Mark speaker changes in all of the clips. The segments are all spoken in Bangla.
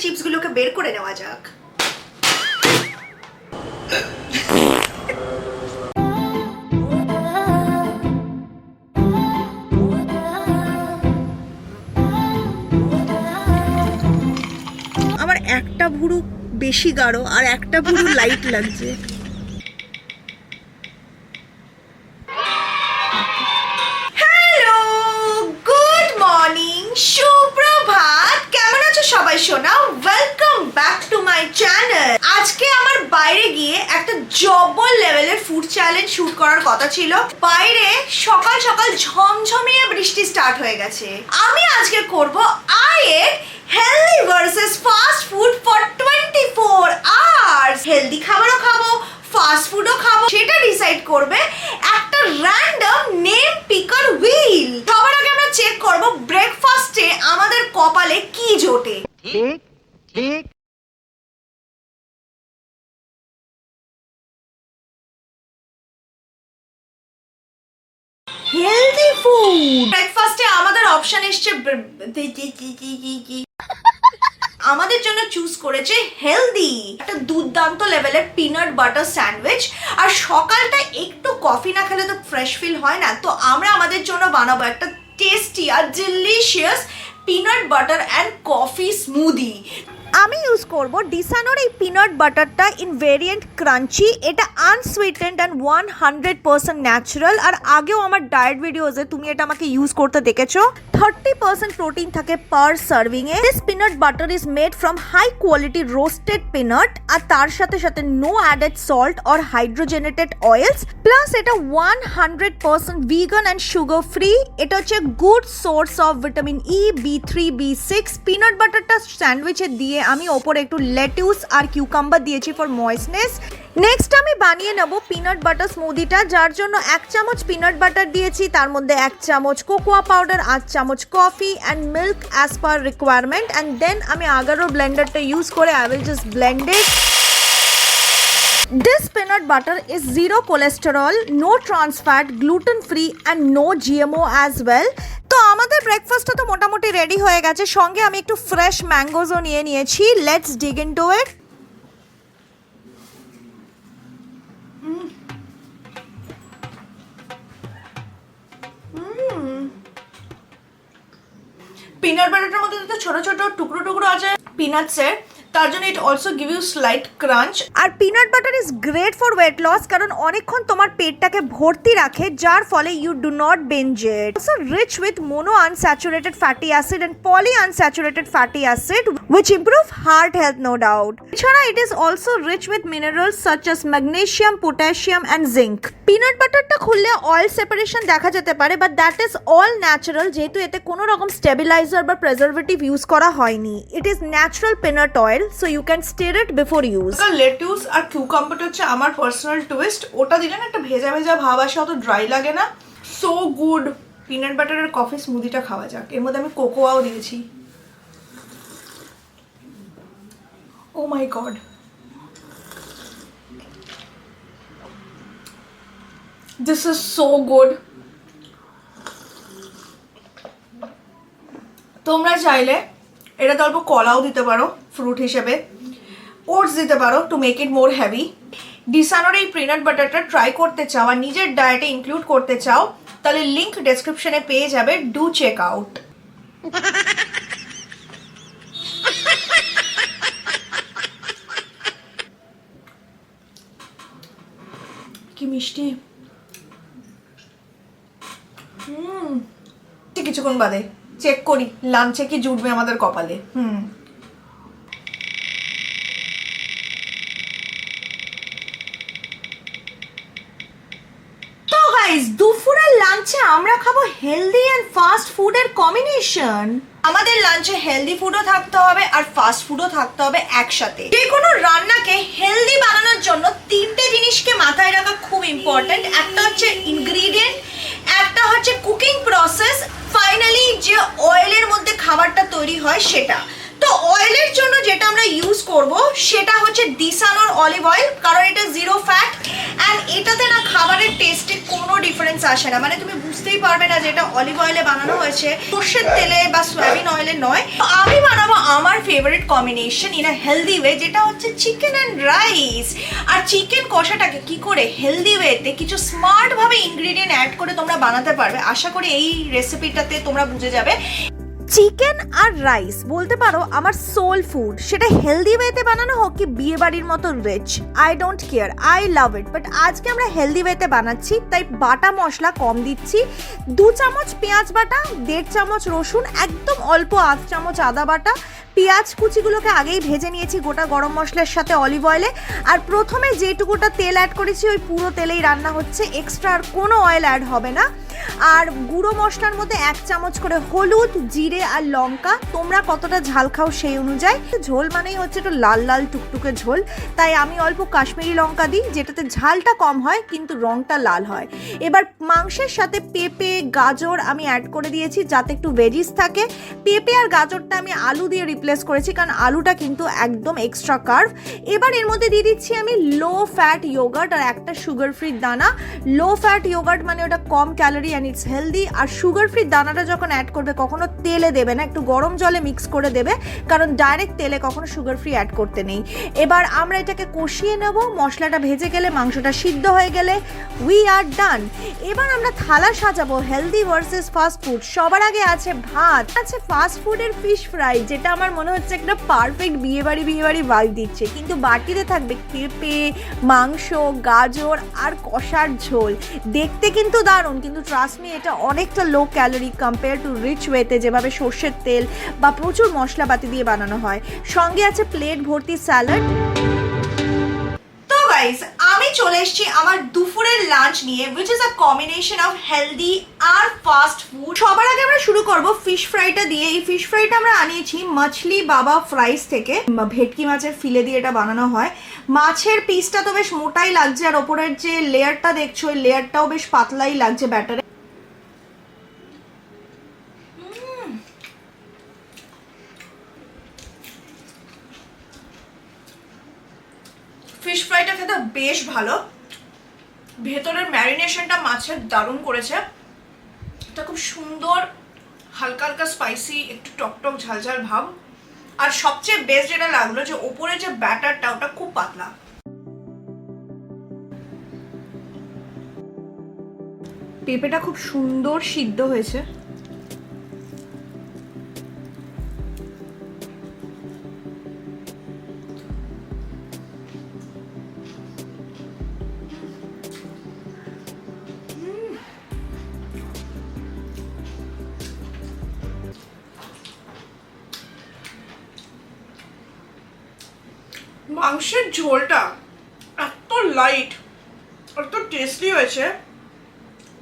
Speaker 1: চিপসগুলোকে বের করে নেওয়া যাক। আমার একটা ভুরু বেশি গাঢ় আর একটা ভুরু লাইট লাগছে। হ্যালো, গুড মর্নিং, সুপ্রভাত, কেমন আছো সবাই সোনা? Welcome back to my channel. আজকে আমার বাইরে গিয়ে একটা জবল লেভেলের ফুড চ্যালেঞ্জ শুট করার কথা ছিল। বাইরে সকাল সকাল ঝমঝমিয়ে বৃষ্টি স্টার্ট হয়ে গেছে। আমি আজকে করব আয়ের healthy versus fast food for 24 hours. Healthy খাবারও খাবো, ফাস্ট ফুডও খাবো, সেটা ডিসাইড করবে একটা র্যান্ডম নেম পিকার হুইল। সবার আগে আমরা চেক করব ব্রেকফাস্টে আমাদের কপালে কি জোটে।
Speaker 2: ঠিক ঠিক
Speaker 1: হেলদি ফুড ব্রেকফাস্টে আমাদের অপশন এসছে, আমাদের জন্য চুজ করেছে হেলদি একটা দুর্দান্ত লেভেলের পিনাট বাটার স্যান্ডউইচ। আর সকালটা একটু কফি না খেলে তো ফ্রেশ ফিল হয় না, তো আমরা আমাদের জন্য বানাবো একটা টেস্টি আর delicious peanut butter and coffee smoothie. আমি ইউজ করব ডিসানোর এই পিনাট বাটারটা ইন ভেরিয়েন্ট ক্রাঞ্চি। এটা আনসুইটেন্ড অ্যান্ড 100% ন্যাচারাল। আর আগেও আমার ডায়েট ভিডিওসে তুমি এটা আমাকে ইউজ করতে দেখেছো। 30% প্রোটিন থাকে পার সার্ভিং এ। This peanut butter is made from high quality roasted peanut, আর তার সাথে সাথে no added salt or hydrogenated oils. Plus এটা 100% ভিগান অ্যান্ড সুগার ফ্রি। এটা হচ্ছে good source of vitamin E, B3, B6। Peanut বাটারটা স্যান্ডউইচে দিয়ে আমি ওপরে একটু লেটুস আর কিউকাম্বার দিয়েছি ফর ময়েস্টনেস। নেক্সট আমি বানিয়ে নেব পিনাট বাটার স্মুদিটা, যার জন্য 1 চামচ পিনাট বাটার দিয়েছি, তার মধ্যে 1 চামচ কোকোয়া পাউডার, 8 চামচ coffee and milk as per requirement. And then আমি আগারও ব্লেন্ডারটা ইউজ করে I will just blend it. This peanut butter is zero cholesterol, no trans fat, gluten free and no GMO as well. তো আমাদের ব্রেকফাস্টটা তো মোটামুটি রেডি হয়ে গেছে। সঙ্গে আমি একটু ফ্রেশ ম্যাঙ্গোজও নিয়ে নিয়েছি। Let's dig into it. Peanut বাটারটার মধ্যে তো ছোট ছোট টুকরো টুকরো আছে পিনাটসের, তার জন্য it also give you slight crunch. আর peanut butter is great for weight loss, কারণ অনেকক্ষণ তোমার পেটটাকে ভর্তি রাখে, যার ফলে you do not binge eat. Also rich with monounsaturated fatty acid and polyunsaturated fatty acid which improve heart health no doubt. এছাড়া it is also rich with minerals such as magnesium, potassium and zinc. Peanut বাটারটা খুললে অয়েল সেপারেশন দেখা যেতে পারে, but that is all natural, যেহেতু এতে কোনো রকম স্টেবিলাইজার বা প্রিজারভেটিভ ইউজ করা হয়নি। It is natural peanut oil, so you can stir it before use. Lettuce আর কিউকাম্বারটা হচ্ছে আমার পার্সোনাল টুইস্ট। ওটা দিলে না একটা ভেজা ভেজা ভাব আসে, অত ড্রাই লাগে না। So good. পিনাট বাটারের কফি স্মুদিটা খাওয়া যাক। এর মধ্যে আমি কোকোয়াও দিয়েছি। Oh my god. This is so good. তোমরা চাইলে এটাতে অল্প কলাও দিতে পারো ফ্রুট হিসেবে, ওটস দিতে পারো to make it more heavy. ডিসানোর এই পিনাট বাটারটা ট্রাই করতে চাও আর নিজের ডায়েটে ইনক্লুড করতে চাও, তাহলে লিংক ডেসক্রিপশনে পেয়ে যাবে। Do check out. কি মিষ্টি। কিছুক্ষণ বাদে চেক করি লাঞ্চে কি জুটবে আমাদের কপালে। তো গাইস, দুপুরের লাঞ্চে আমরা খাবো হেলদি এন্ড ফাস্ট ফুডের কম্বিনেশন। আমাদের লাঞ্চে হেলদি ফুডও থাকতে হবে আর ফাস্ট ফুডও থাকতে হবে একসাথে। যে কোনো রান্নাকে হেলদি বানানোর জন্য 3টে জিনিসকে মাথায় রাখা খুব ইম্পর্টেন্ট। একটা হচ্ছে ইনগ্রিডিয়েন্ট, একটা হচ্ছে কুকিং প্রসেস, ফাইনালি যে অয়েলের মধ্যে খাবারটা তৈরি হয় সেটা। তো অয়েলের জন্য যেটা আমরা ইউজ করব সেটা হচ্ছে ডিসানোর অলিভ অয়েল, কারণ এটা জিরো ফ্যাট অ্যান্ড এটাতে না খাবারের টেস্টে কোনো ডিফারেন্স আসে না, মানে তুমি বুঝতেই পারবে না যে এটা অলিভ অয়েলে বানানো হয়েছে, সর্ষের তেলে বা সয়াবিন অয়েলে নয়। আমি বানাবো আমার favourite combination in a healthy way, যেটা হচ্ছে চিকেন অ্যান্ড রাইস। আর চিকেন কষাটাকে কি করে হেলদি ওয়েতে কিছু স্মার্ট ভাবে ইনগ্রেডিয়েন্ট অ্যাড করে তোমরা বানাতে পারবে, আশা করি এই রেসিপিটাতে তোমরা বুঝে যাবে। চিকেন আর রাইস বলতে পারো আমার সোল ফুড, সেটা হেলদি ওয়েতে বানানো হোক কি বিয়ে বাড়ির মতো rich, I don't care, I love it. But আজকে আমরা হেলদি ওয়েতে বানাচ্ছি, তাই বাটা মশলা কম দিচ্ছি। 2 চামচ পেঁয়াজ বাটা, 1.5 চামচ রসুন, একদম অল্প 1/2 চামচ আদা বাটা, পেঁয়াজ কুচিগুলোকে আগেই ভেজে নিয়েছি গোটা গরম মশলার সাথে অলিভ অয়েলে। আর প্রথমে যেটুকুটা তেল অ্যাড করেছি ওই পুরো তেলেই রান্না হচ্ছে, এক্সট্রা আর কোনো অয়েল অ্যাড হবে না। আর গুঁড়ো মশলার মধ্যে 1 চামচ করে হলুদ, জিরে আর লঙ্কা, তোমরা কতটা ঝাল খাও সেই অনুযায়ী। ঝোল মানেই হচ্ছে একটু লাল লাল টুকটুকে ঝোল, তাই আমি অল্প কাশ্মীরি লঙ্কা দিই, যেটাতে ঝালটা কম হয় কিন্তু রংটা লাল হয়। এবার মাংসের সাথে পেঁপে গাজর আমি অ্যাড করে দিয়েছি যাতে একটু ভেজিস থাকে। পেঁপে আর গাজরটা আমি আলু দিয়ে রিপ্লেস করেছি, কারণ আলুটা কিন্তু একদম এক্সট্রা কার্ব। এবার এর মধ্যে দিয়ে দিচ্ছি আমি লো ফ্যাট ইয়োগার্ট আর একটা সুগার ফ্রি দানা। লো ফ্যাট ইয়োগার্ট মানে ওটা কম ক্যালোরি অ্যান্ড ইটস হেলদি। আর সুগার ফ্রি দানাটা যখন অ্যাড করবে কখনো তেলে দেবে না, একটু গরম জলে মিক্স করে দেবে, কারণ ডাইরেক্ট তেলে কখনো সুগার ফ্রি অ্যাড করতে নেই। এবার আমরা এটাকে কষিয়ে নেব, মশলাটা ভেজে গেলে, মাংসটা সিদ্ধ হয়ে গেলে উই আর ডান। এবার আমরা থালা সাজাবো হেলদি ভার্সেস ফাস্ট ফুড। সবার আগে আছে ভাত, আছে ফাস্ট ফুডের ফিশ ফ্রাই, যেটা আমার মনে হচ্ছে একটা পারফেক্ট বিয়েবাড়ি ভাইব দিচ্ছে, কিন্তু বাটিতে থাকবে পেঁপে, মাংস, গাজর আর কষার ঝোল। দেখতে কিন্তু দারুণ, কিন্তু ট্রাস্ট মি এটা অনেকটা low calorie compare to reach ওয়েতে যেভাবে সর্ষের তেল বা প্রচুর মশলাপাতি দিয়ে বানানো হয়। সঙ্গে আছে প্লেট ভর্তি স্যালাড। তো গাইস, আমি চলে এসেছি আমার দুপুরের লাঞ্চ নিয়ে, which is a combination of healthy আর ফাস্ট ফুড। সবার আগে আমরা শুরু করব ফিশ ফ্রাইটা দিয়ে। এই ফিশ ফ্রাইটা আমরা আনিয়েছি মাছলি বাবা ফ্রাইস থেকে, ভেটকি মাছের ফিলে দিয়ে এটা বানানো হয়। মাছের পিসটা তো বেশ মোটাই লাগছে, আর ওপরের যে লেয়ারটা দেখছো ওই লেয়ারটাও বেশ পাতলাই লাগছে ব্যাটারে। ফিশ ফ্রাইটা খেতে বেশ ভালো, ভেতরের ম্যারিনেশনটা মাছের দারুণ করেছে। এটা খুব সুন্দর, হালকা হালকা স্পাইসি, একটু টকটক ঝালঝাল ভাব। আর সবচেয়ে বেস্ট যেটা লাগলো যে ওপরে যে ব্যাটারটা ওটা খুব পাতলা। পেঁপেটা খুব সুন্দর সিদ্ধ হয়েছে। মাংসের ঝোলটা এত লাইট, এত টেস্টি হয়েছে,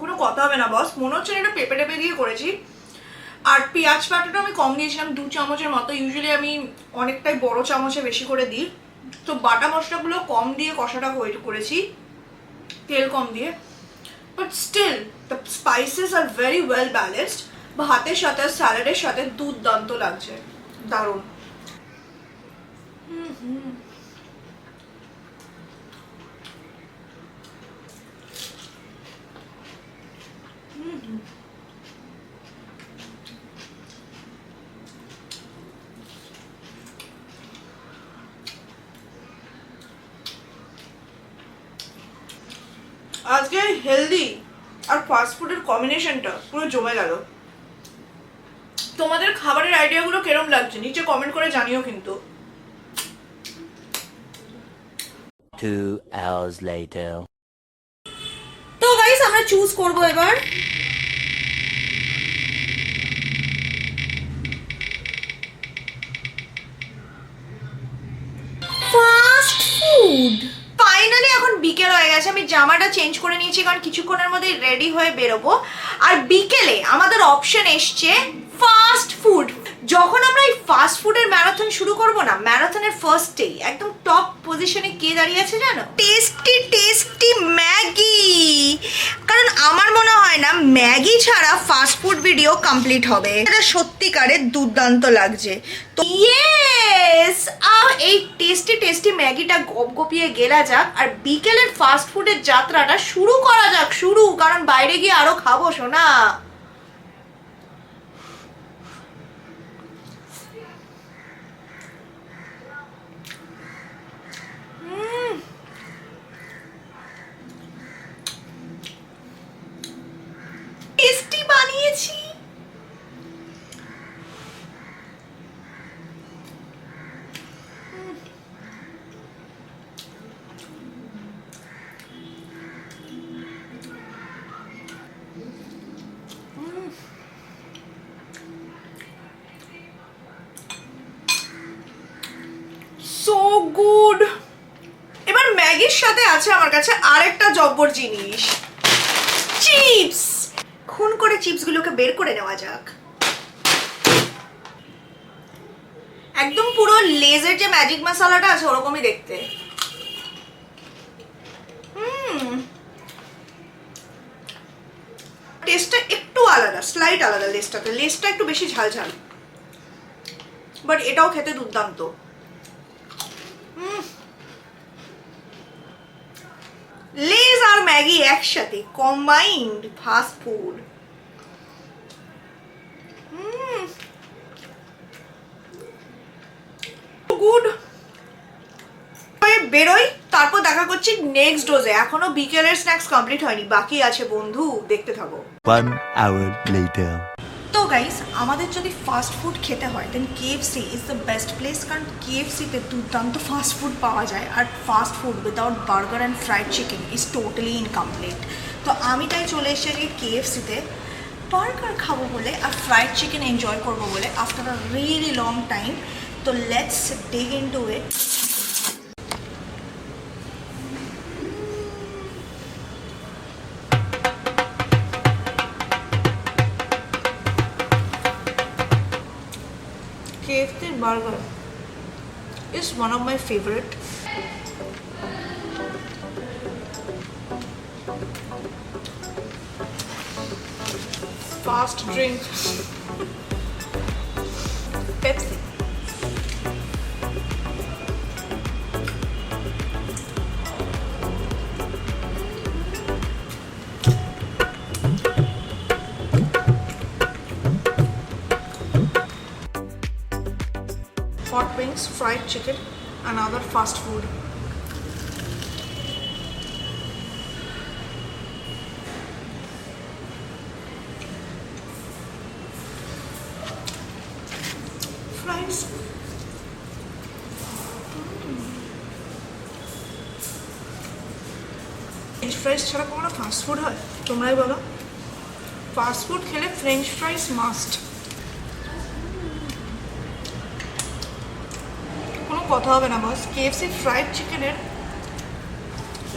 Speaker 1: কোনো কথা হবে না বস। মনে হচ্ছে এটা পেঁপে টেপে দিয়ে করেছি। আর পেঁয়াজ বাটাটা আমি কম দিয়েছিলাম, 2 চামচের মতো। ইউজুয়ালি আমি অনেকটাই বড় চামচে বেশি করে দিই, তো বাটা মশলাগুলো কম দিয়ে কষাটা করেছি, তেল কম দিয়ে। But still the spices are very well balanced. ভাতের সাথে স্যালাডের সাথে দুর্দান্ত লাগছে, দারুণ। আজকে হেলদি আর ফাস্ট ফুডের কম্বিনেশনটা পুরো জমে গেল। তোমাদের খাবারের আইডিয়াগুলো কেরম লাগছে নিচে কমেন্ট করে জানিও কিন্তু।
Speaker 2: 2 hours later.
Speaker 1: তো গাইস, আমরা চুজ করব এবার। Fast food. ফাইনালি এখন বিকেল হয়ে গেছে, আমি জামাটা চেঞ্জ করে নিয়েছি কারণ কিছুক্ষণের মধ্যেই রেডি হয়ে বেরোবো। আর বিকেলে আমাদের অপশন এসছে ফাস্ট ফুড। যখন আমরা এই ফাস্ট ফুডের ম্যারাথন শুরু করব না, ম্যারাথনের ফার্স্টেই একদম টপ পজিশনে কে দাঁড়িয়ে আছে জানো? Tasty tasty Maggi. কারণ আমার মনে হয় না ম্যাগি ছাড়া ফাস্ট ফুড ভিডিও কমপ্লিট হবে। এটা সত্যিকারের দুর্দান্ত লাগছে। তো ইয়েস, এই টেস্টি টেস্টি ম্যাগিটা গপগপিয়ে গেলা যাক আর বিকেলের ফাস্ট ফুডের যাত্রাটা শুরু করা যাক। কারণ বাইরে গিয়ে আরো খাবো শোনা। টেস্টি বানিয়েছি। So good. এবার ম্যাগির সাথে আছে আমার কাছে আরেকটা জব্বর জিনিস, চিপস। খুন করে চিপসগুলোকে বের করে নেওয়া যাক। একদম পুরো লেজের যে ম্যাজিক মশলাটা আছে ওরকমই দেখতে। টেস্টটা একটু আলাদা, স্লাইট আলাদা। লেজটা একটু বেশি ঝাল, বাট এটাও খেতে দুর্দান্ত। লেজ আর ম্যাগি একসাথে কম্বাইন্ড ফাস্ট ফুড। গুড। বেরোই, তারপর দেখা করছি নেক্সট ডোজে। এখনো বিকেলের স্ন্যাক্স কমপ্লিট হয়নি, বাকি আছে বন্ধু, দেখতে থাকো।
Speaker 2: 1 hour later.
Speaker 1: তো গাইস, আমাদের যদি ফাস্ট ফুড খেতে হয় then KFC is the best place, কারণ কেএফসিতে দুর্দান্ত ফাস্ট ফুড পাওয়া যায়। আর fast food without burger and fried chicken is totally incomplete. তো আমি তাই চলে এসেছি কেএফসিতে বার্গার খাবো বলে আর ফ্রাইড চিকেন এনজয় করবো বলে after a really long time. তো let's dig into it. KFC burger is one of my favorite. Fast drink. Pepsi. Hot wings, fried chicken, and other fast food. Fries. French fries ছাড়া কোনো ফাস্ট ফুড হয়? তোমরাই বলো। ফাস্ট ফুড খেলে ফ্রেঞ্চ ফ্রাইস মাস্ট। কোনো কথা হবে না বস, কেএফসি ফ্রাইড চিকেনের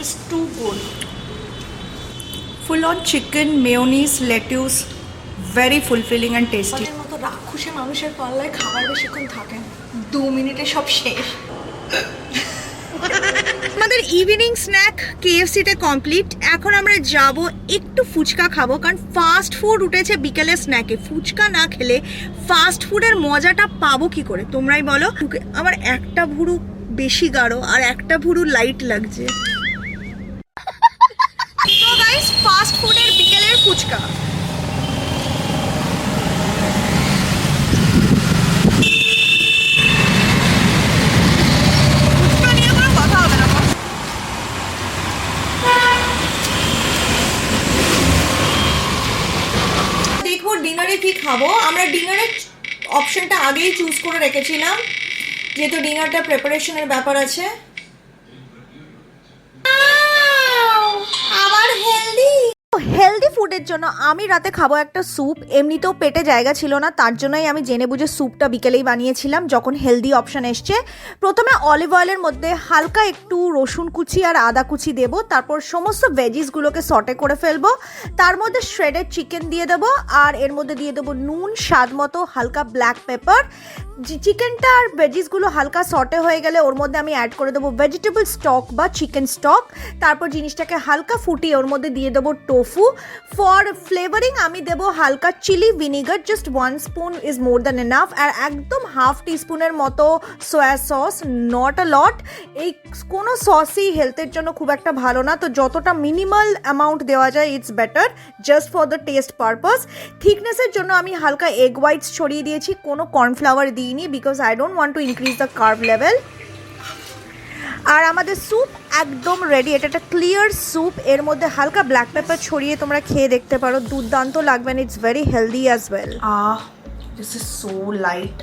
Speaker 1: is too good. Full on chicken, mayonnaise, lettuce, very fulfilling and tasty. এর মতো রাক্ষসে মানুষের পাল্লায় খাবার বেশিক্ষণ থাকে, 2 মিনিটে সব শেষ। আমাদের ইভিনিং স্ন্যাক কেএফসিতে কমপ্লিট। এখন আমরা যাব একটু ফুচকা খাবো, কারণ ফাস্ট ফুড উঠেছে বিকেলের স্ন্যাকে। ফুচকা না খেলে ফাস্ট ফুডের মজাটা পাবো কি করে তোমরাই বলো। আমার একটা ভুরু বেশি গাঢ় আর একটা ভুরু লাইট লাগছে। তো গাইস, ফাস্ট ফুডের বিকেলের ফুচকা। ডিনারে কি খাবো? আমরা ডিনারের অপশনটা আগেই চুজ করে রেখেছিলাম, যেহেতু ডিনারটা প্রিপারেশনের ব্যাপার আছে। আবার হেলদি ফুডের জন্য আমি রাতে খাবো একটা স্যুপ। এমনিতেও পেটে জায়গা ছিল না, তার জন্যই আমি জেনে বুঝে স্যুপটা বিকেলেই বানিয়েছিলাম যখন হেলদি অপশন এসছে। প্রথমে অলিভ অয়েলের মধ্যে হালকা একটু রসুন কুচি আর আদা কুচি দেবো, তারপর সমস্ত ভেজিসগুলোকে সটে করে ফেলবো। তার মধ্যে শ্রেডেড চিকেন দিয়ে দেবো আর এর মধ্যে দিয়ে দেবো নুন, স্বাদ মতো, হালকা ব্ল্যাক পেপার। চিকেনটা আর ভেজিসগুলো হালকা সটে হয়ে গেলে ওর মধ্যে আমি অ্যাড করে দেবো ভেজিটেবল স্টক বা চিকেন স্টক। তারপর জিনিসটাকে হালকা ফুটিয়ে ওর মধ্যে দিয়ে দেবো টোফু। ফর ফ্লেভারিং আমি দেবো হালকা chilli vinegar, just 1 spoon is more than enough, আর একদম হাফ টিস্পুনের মতো সোয়া সস, নট আ লট। এই কোনো সসই হেলথের জন্য খুব একটা ভালো না, তো যতটা মিনিমাল অ্যামাউন্ট দেওয়া যায় it's better, just for the taste purpose. থিকনেসের জন্য আমি হালকা এগ হোয়াইটস ছড়িয়ে দিয়েছি, কোনো কর্নফ্লাওয়ার দিইনি, because I don't want to increase the carb level. আর আমাদের স্যুপ একদম রেডি, এটা একটা ক্লিয়ার স্যুপ, এর মধ্যে হালকা ব্ল্যাক পেপার ছড়িয়ে তোমরা খেয়ে দেখতে পারো, দুর্দান্ত লাগবে, it's very healthy as well. This is so light.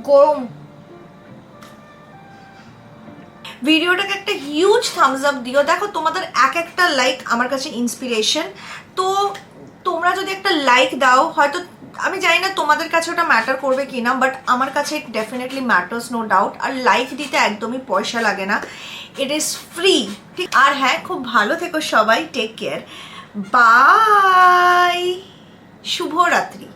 Speaker 1: গরম। ভিডিওটাকে একটা হিউজ থামস আপ দিও। দেখো তোমাদের এক একটা লাইক আমার কাছে ইন্সপিরেশন, তো তোমরা যদি একটা লাইক দাও, হয়তো আমি জানি না তোমাদের কাছে ওটা ম্যাটার করবে কি না, বাট আমার কাছে it definitely matters, no doubt. আর লাইক দিতে একদমই পয়সা লাগে না, ইট ইজ ফ্রি, ঠিক। আর হ্যাঁ, খুব ভালো থেকো সবাই, টেক কেয়ার, বাই, শুভরাত্রি।